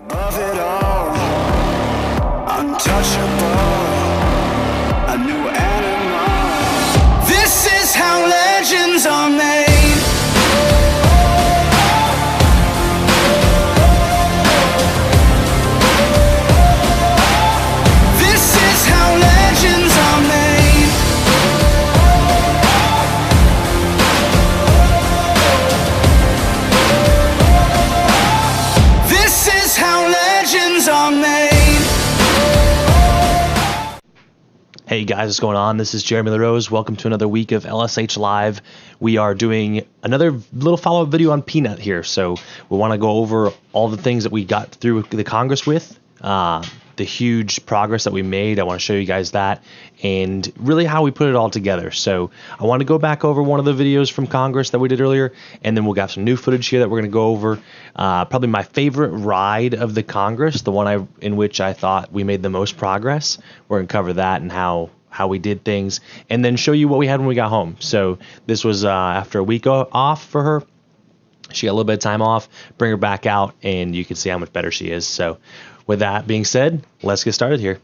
Of it all, untouchable, a new animal. This is how legends are made. This is how legends are made. This is how legends are made. Hey guys, what's going on? This is Jeremy LaRose. Welcome to another week of LSH Live. We are doing another little follow-up video on Peanut here. So we want to go over all the things that we got through the Congress with, the huge progress that we made. I want to show you guys that and really how we put it all together. So I want to go back over one of the videos from Congress that we did earlier, and then we'll got some new footage here that we're going to go over. Probably my favorite ride of the Congress, the one in which I thought we made the most progress. We're going to cover that and how we did things, and then show you what we had when we got home. So this was after a week off for her. She got a little bit of time off, bring her back out, and you can see how much better she is. So with that being said, let's get started here.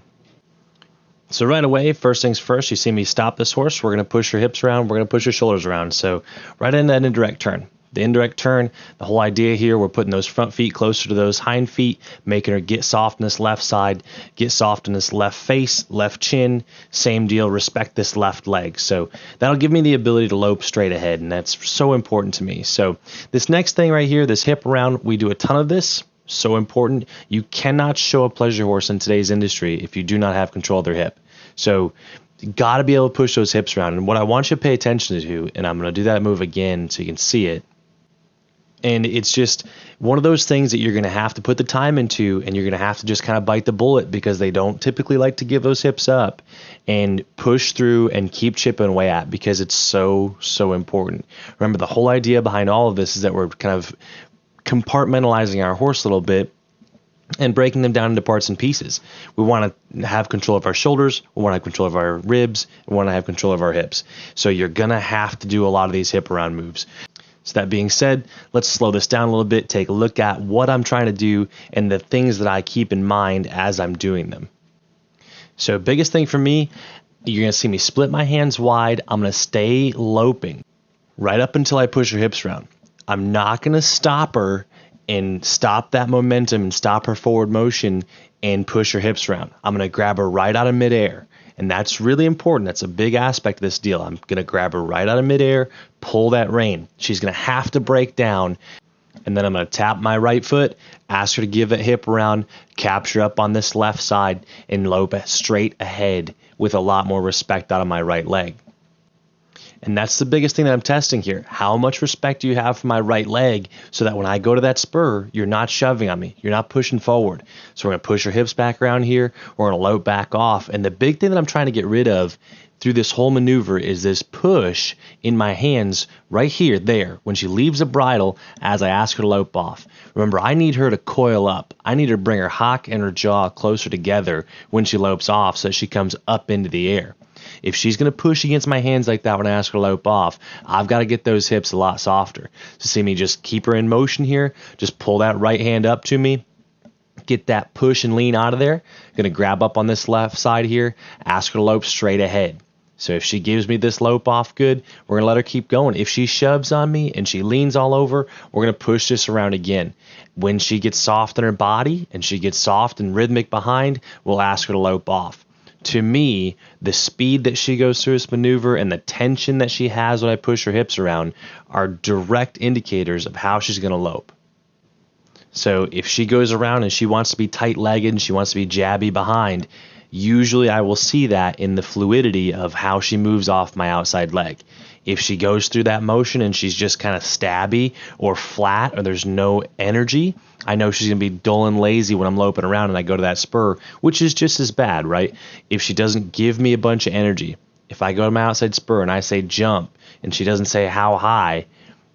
So right away, first things first, you see me stop this horse. We're going to push her hips around. We're going to push her shoulders around. So right into that indirect turn. The indirect turn, the whole idea here, we're putting those front feet closer to those hind feet, making her get soft in this left side, get soft in this left face, left chin, same deal, respect this left leg. So that'll give me the ability to lope straight ahead, and that's so important to me. So this next thing right here, this hip around, we do a ton of this. So important. You cannot show a pleasure horse in today's industry if you do not have control of their hip. So you got to be able to push those hips around. And what I want you to pay attention to, and I'm going to do that move again so you can see it, and it's just one of those things that you're going to have to put the time into, and you're going to have to just kind of bite the bullet because they don't typically like to give those hips up, and push through and keep chipping away at, because it's so important. Remember, the whole idea behind all of this is that we're kind of compartmentalizing our horse a little bit and breaking them down into parts and pieces. We want to have control of our shoulders, we want to have control of our ribs, we want to have control of our hips. So you're going to have to do a lot of these hip around moves. So that being said, let's slow this down a little bit, take a look at what I'm trying to do and the things that I keep in mind as I'm doing them. So biggest thing for me, you're going to see me split my hands wide. I'm going to stay loping right up until I push her hips around. I'm not going to stop her and stop that momentum and stop her forward motion and push her hips around. I'm going to grab her right out of midair. And that's really important. That's a big aspect of this deal. I'm going to grab her right out of midair, pull that rein. She's going to have to break down. And then I'm going to tap my right foot, ask her to give that hip around, capture up on this left side, and lope straight ahead with a lot more respect out of my right leg. And that's the biggest thing that I'm testing here. How much respect do you have for my right leg so that when I go to that spur, you're not shoving on me. You're not pushing forward. So we're going to push our hips back around here. We're going to lope back off. And the big thing that I'm trying to get rid of through this whole maneuver is this push in my hands right here, there, when she leaves the bridle as I ask her to lope off. Remember, I need her to coil up. I need her to bring her hock and her jaw closer together when she lopes off so that she comes up into the air. If she's going to push against my hands like that when I ask her to lope off, I've got to get those hips a lot softer. So see me just keep her in motion here, just pull that right hand up to me, get that push and lean out of there. Going to grab up on this left side here, ask her to lope straight ahead. So if she gives me this lope off good, we're going to let her keep going. If she shoves on me and she leans all over, we're going to push this around again. When she gets soft in her body and she gets soft and rhythmic behind, we'll ask her to lope off. To me, the speed that she goes through this maneuver and the tension that she has when I push her hips around are direct indicators of how she's going to lope. So if she goes around and she wants to be tight-legged and she wants to be jabby behind, usually I will see that in the fluidity of how she moves off my outside leg. If she goes through that motion and she's just kind of stabby or flat or there's no energy, I know she's going to be dull and lazy when I'm loping around and I go to that spur, which is just as bad, right? If she doesn't give me a bunch of energy, if I go to my outside spur and I say jump and she doesn't say how high,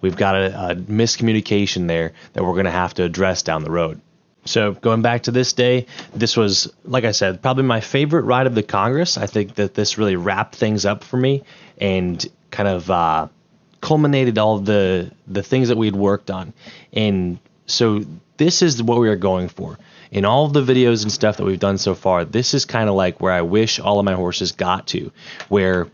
we've got a miscommunication there that we're going to have to address down the road. So going back to this day, this was, like I said, probably my favorite ride of the Congress. I think that this really wrapped things up for me and kind of culminated all the things that we'd worked on. And So this is what we are going for. In all of the videos and stuff that we've done so far, this is kind of like where I wish all of my horses got to, where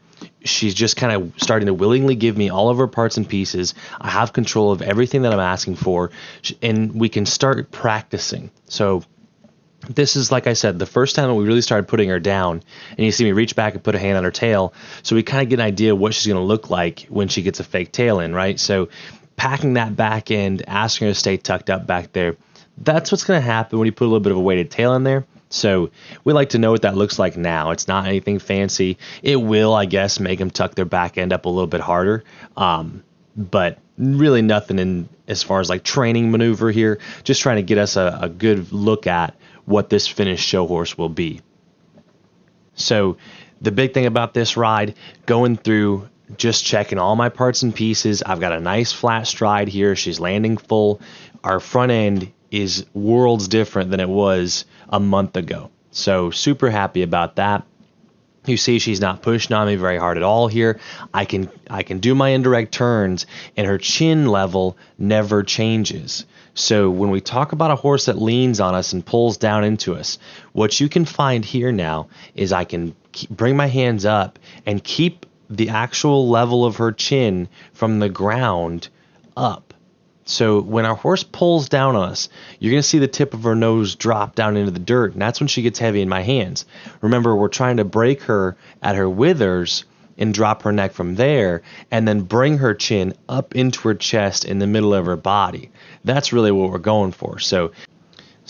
she's just kind of starting to willingly give me all of her parts and pieces. I have control of everything that I'm asking for, and we can start practicing. So this is, like I said, the first time that we really started putting her down, and you see me reach back and put a hand on her tail, so we kind of get an idea of what she's going to look like when she gets a fake tail in, right? So packing that back end, asking her to stay tucked up back there, that's what's going to happen when you put a little bit of a weighted tail in there. So we like to know what that looks like now. It's not anything fancy. It will, I guess, make them tuck their back end up a little bit harder, but really nothing in as far as like training maneuver here. Just trying to get us a good look at what this finished show horse will be. So the big thing about this ride, going through, just checking all my parts and pieces. I've got a nice flat stride here. She's landing full. Our front end is worlds different than it was a month ago. So super happy about that. You see she's not pushing on me very hard at all here. I can do my indirect turns, and her chin level never changes. So when we talk about a horse that leans on us and pulls down into us, what you can find here now is I can bring my hands up and keep the actual level of her chin from the ground up. So when our horse pulls down on us, you're going to see the tip of her nose drop down into the dirt, and that's when she gets heavy in my hands. Remember, we're trying to break her at her withers and drop her neck from there, and then bring her chin up into her chest in the middle of her body. That's really what we're going for. So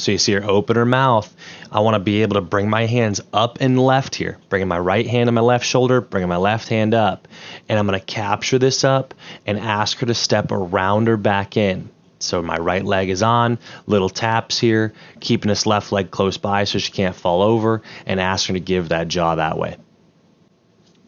you see her open her mouth. I want to be able to bring my hands up and left here, bringing my right hand on my left shoulder, bringing my left hand up, and I'm going to capture this up and ask her to step around her back in. So my right leg is on, little taps here, keeping this left leg close by so she can't fall over, and ask her to give that jaw that way.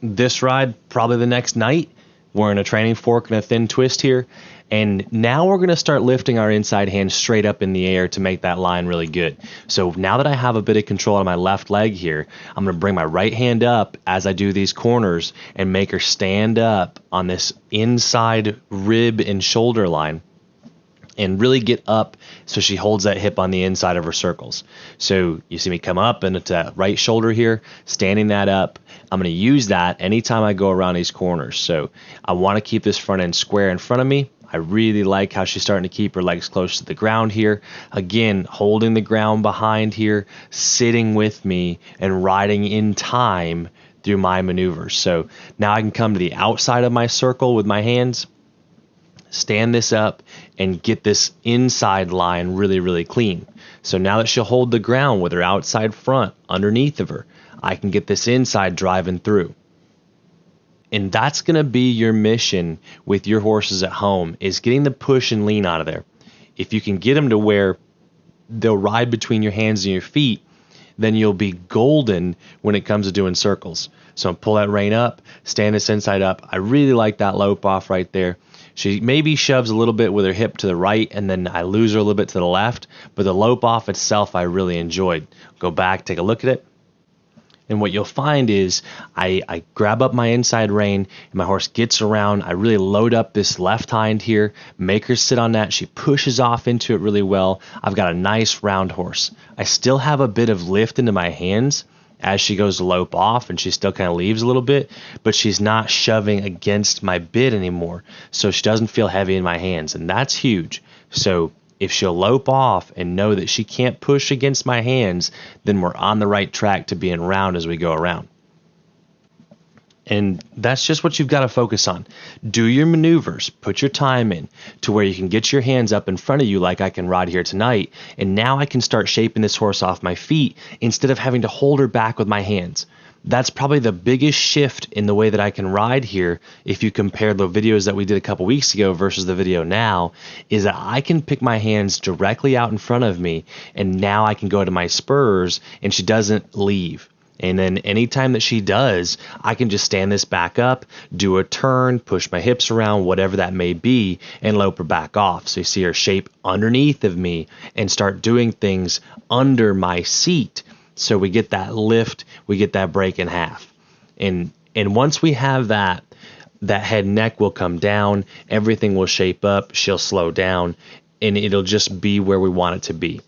This ride, probably the next night, we're in a training fork and a thin twist here. And now we're going to start lifting our inside hand straight up in the air to make that line really good. So now that I have a bit of control on my left leg here, I'm going to bring my right hand up as I do these corners and make her stand up on this inside rib and shoulder line and really get up so she holds that hip on the inside of her circles. So you see me come up and it's a right shoulder here, standing that up. I'm going to use that anytime I go around these corners. So I want to keep this front end square in front of me. I really like how she's starting to keep her legs close to the ground here. Again, holding the ground behind here, sitting with me and riding in time through my maneuvers. So now I can come to the outside of my circle with my hands, stand this up, and get this inside line really, really clean. So now that she'll hold the ground with her outside front underneath of her, I can get this inside driving through. And that's going to be your mission with your horses at home, is getting the push and lean out of there. If you can get them to where they'll ride between your hands and your feet, then you'll be golden when it comes to doing circles. So pull that rein up, stand this inside up. I really like that lope off right there. She maybe shoves a little bit with her hip to the right, and then I lose her a little bit to the left. But the lope off itself I really enjoyed. Go back, take a look at it. And what you'll find is I grab up my inside rein, and my horse gets around. I really load up this left hind here, make her sit on that. She pushes off into it really well. I've got a nice round horse. I still have a bit of lift into my hands as she goes to lope off, and she still kind of leaves a little bit, but she's not shoving against my bit anymore. So she doesn't feel heavy in my hands, and that's huge. So if she'll lope off and know that she can't push against my hands, then we're on the right track to being round as we go around. And that's just what you've got to focus on. Do your maneuvers, put your time in to where you can get your hands up in front of you like I can ride here tonight. And now I can start shaping this horse off my feet instead of having to hold her back with my hands. That's probably the biggest shift in the way that I can ride here. If you compare the videos that we did a couple weeks ago versus the video now, is that I can pick my hands directly out in front of me, and now I can go to my spurs and she doesn't leave. And then anytime that she does, I can just stand this back up, do a turn, push my hips around, whatever that may be, and lope her back off. So you see her shape underneath of me and start doing things under my seat. So we get that lift, we get that break in half. And once we have that head and neck will come down, everything will shape up, she'll slow down, and it'll just be where we want it to be.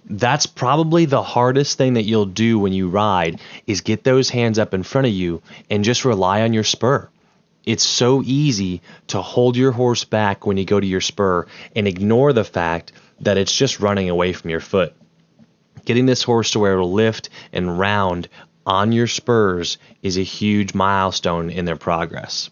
That's probably the hardest thing that you'll do when you ride, is get those hands up in front of you and just rely on your spur. It's so easy to hold your horse back when you go to your spur and ignore the fact that it's just running away from your foot. Getting this horse to where it'll lift and round on your spurs is a huge milestone in their progress.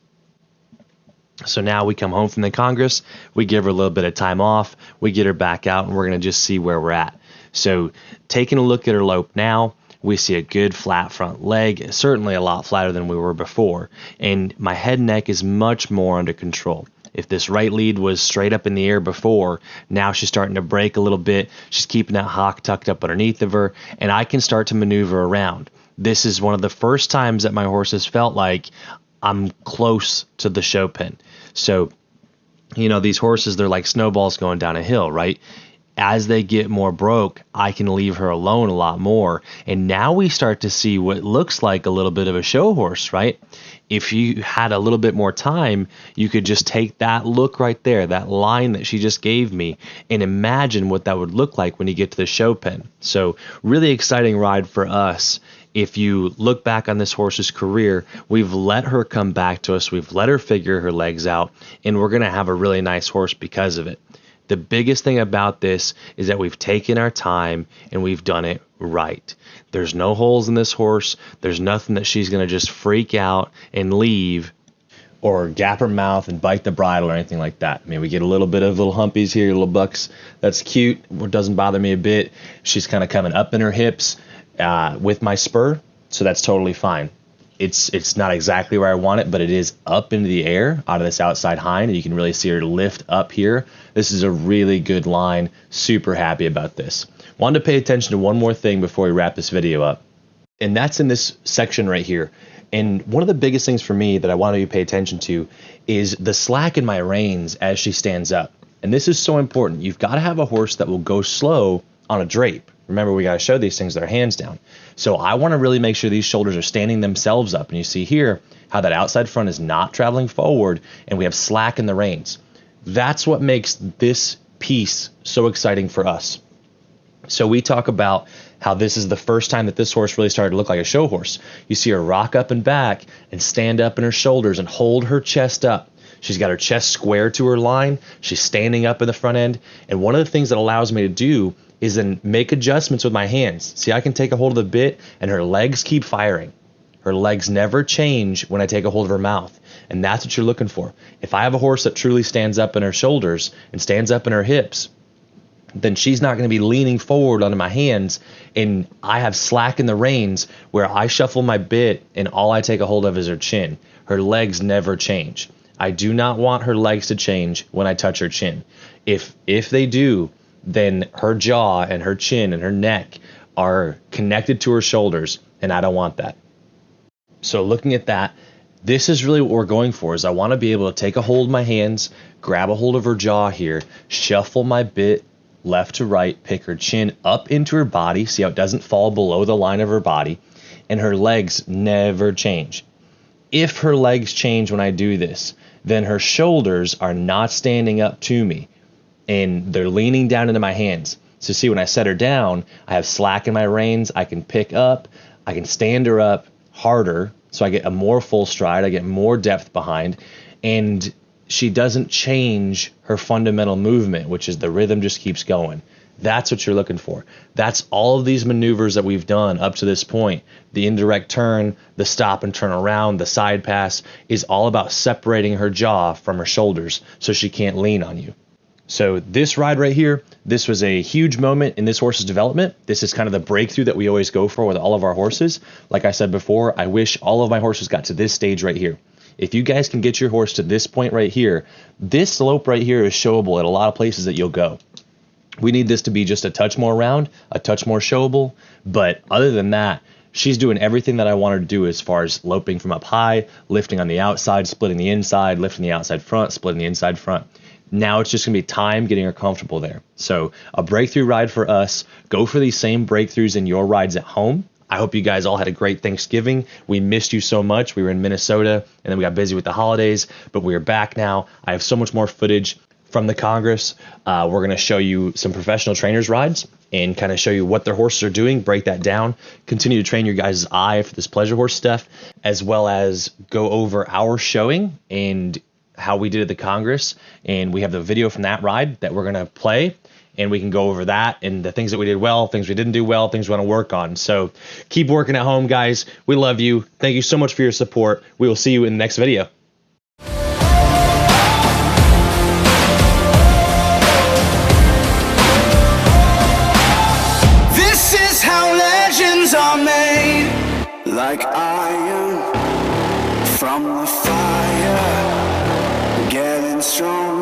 So now we come home from the Congress, we give her a little bit of time off, we get her back out, and we're going to just see where we're at. So taking a look at her lope now, we see a good flat front leg, certainly a lot flatter than we were before, and my head and neck is much more under control. If this right lead was straight up in the air before, now she's starting to break a little bit. She's keeping that hock tucked up underneath of her, and I can start to maneuver around. This is one of the first times that my horse has felt like I'm close to the show pen. So, you know, these horses, they're like snowballs going down a hill, right? As they get more broke, I can leave her alone a lot more. And now we start to see what looks like a little bit of a show horse, right? If you had a little bit more time, you could just take that look right there, that line that she just gave me, and imagine what that would look like when you get to the show pen. So really exciting ride for us. If you look back on this horse's career, we've let her come back to us. We've let her figure her legs out, and we're going to have a really nice horse because of it. The biggest thing about this is that we've taken our time and we've done it right. There's no holes in this horse. There's nothing that she's going to just freak out and leave or gap her mouth and bite the bridle or anything like that. I mean, we get a little bit of little humpies here, little bucks. That's cute. It doesn't bother me a bit. She's kind of coming up in her hips with my spur, so that's totally fine. It's not exactly where I want it, but it is up into the air out of this outside hind, and you can really see her lift up here. This is a really good line. Super happy about this. Wanted to pay attention to one more thing before we wrap this video up, and that's in this section right here. And one of the biggest things for me that I want you to pay attention to is the slack in my reins as she stands up. And this is so important. You've got to have a horse that will go slow on a drape. Remember, we got to show these things with our hands down. So I want to really make sure these shoulders are standing themselves up. And you see here how that outside front is not traveling forward, and we have slack in the reins. That's what makes this piece so exciting for us. So we talk about how this is the first time that this horse really started to look like a show horse. You see her rock up and back and stand up in her shoulders and hold her chest up. She's got her chest square to her line. She's standing up in the front end. And one of the things that allows me to do is then make adjustments with my hands. See, I can take a hold of the bit and her legs keep firing. Her legs never change when I take a hold of her mouth. And that's what you're looking for. If I have a horse that truly stands up in her shoulders and stands up in her hips, then she's not going to be leaning forward onto my hands, and I have slack in the reins where I shuffle my bit and all I take a hold of is her chin. Her legs never change. I do not want her legs to change when I touch her chin. If they do, then her jaw and her chin and her neck are connected to her shoulders, and I don't want that. So looking at that, this is really what we're going for, is I want to be able to take a hold of my hands, grab a hold of her jaw here, shuffle my bit left to right, pick her chin up into her body, see how it doesn't fall below the line of her body, and her legs never change. If her legs change when I do this, then her shoulders are not standing up to me, and they're leaning down into my hands. So see, when I set her down, I have slack in my reins, I can pick up, I can stand her up harder, so I get a more full stride, I get more depth behind, and she doesn't change her fundamental movement, which is the rhythm just keeps going. That's what you're looking for. That's all of these maneuvers that we've done up to this point. The indirect turn, the stop and turn around, the side pass is all about separating her jaw from her shoulders so she can't lean on you. So this ride right here, this was a huge moment in this horse's development. This is kind of the breakthrough that we always go for with all of our horses. Like I said before, I wish all of my horses got to this stage right here. If you guys can get your horse to this point right here, this slope right here is showable at a lot of places that you'll go. We need this to be just a touch more round, a touch more showable, but other than that, she's doing everything that I want her to do as far as loping from up high, lifting on the outside, splitting the inside, lifting the outside front, splitting the inside front. Now it's just going to be time getting her comfortable there. So a breakthrough ride for us. Go for these same breakthroughs in your rides at home. I hope you guys all had a great Thanksgiving. We missed you so much. We were in Minnesota, and then we got busy with the holidays, but we are back now. I have so much more footage from the Congress. We're going to show you some professional trainers' rides and kind of show you what their horses are doing, break that down, continue to train your guys' eye for this pleasure horse stuff, as well as go over our showing and how we did at the Congress. And we have the video from that ride that we're going to play, and we can go over that and the things that we did well, things we didn't do well, things we want to work on. So keep working at home, guys. We love you. Thank you so much for your support. We will see you in the next video. This is how legends are made, like iron from the fire, getting strong.